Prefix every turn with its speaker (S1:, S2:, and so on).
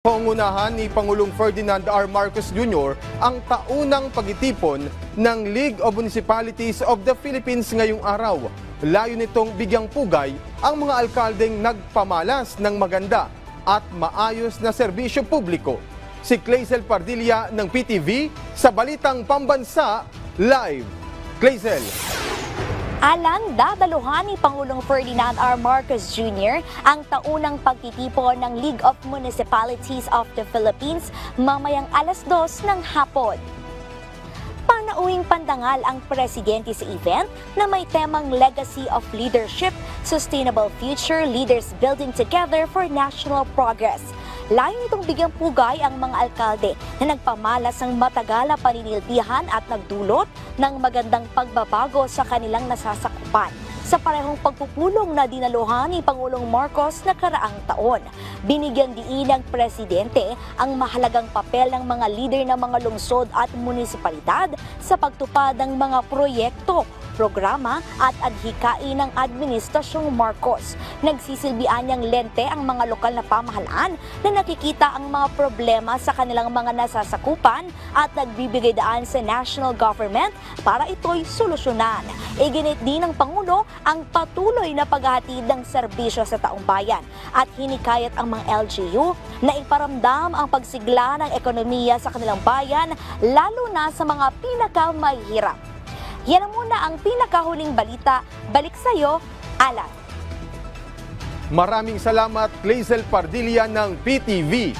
S1: Pangunahan ni Pangulong Ferdinand R. Marcos Jr. ang taunang pagtitipon ng League of Municipalities of the Philippines ngayong araw. Layo nitong bigyang pugay ang mga alkaldeng nagpamalas ng maganda at maayos na serbisyo publiko. Si Clazel Pardilla ng PTV sa Balitang Pambansa Live. Clazel.
S2: Alan, dadaluhan ni Pangulong Ferdinand R. Marcos Jr. ang taunang pagtitipon ng League of Municipalities of the Philippines mamayang 2:00 ng hapon. Panauwing pandangal ang presidente sa event na may temang Legacy of Leadership, Sustainable Future, Leaders Building Together for National Progress. Layo nitong bigyang pugay ang mga alkalde na nagpamalas ng matagal na paninilbihan at nagdulot ng magandang pagbabago sa kanilang nasasakupan. Sa parehong pagpupulong na dinaluhan ni Pangulong Marcos nakaraang taon, binigyan diin ng presidente ang mahalagang papel ng mga lider ng mga lungsod at munisipalidad sa pagtupad ng mga proyekto, programa at adhikain ng Administrasyong Marcos. Nagsisilbian niyang lente ang mga lokal na pamahalaan na nakikita ang mga problema sa kanilang mga nasasakupan at nagbibigay daan sa national government para ito'y solusyonan. Iginit din ng Pangulo ang patuloy na paghahatid ng serbisyo sa taong bayan at hinikayat ang mga LGU na iparamdam ang pagsigla ng ekonomiya sa kanilang bayan lalo na sa mga pinakamahihirap. Yan ang muna ang pinakahuling balita. Balik sa iyo, Alan.
S1: Maraming salamat, Clazel Pardilla ng PTV.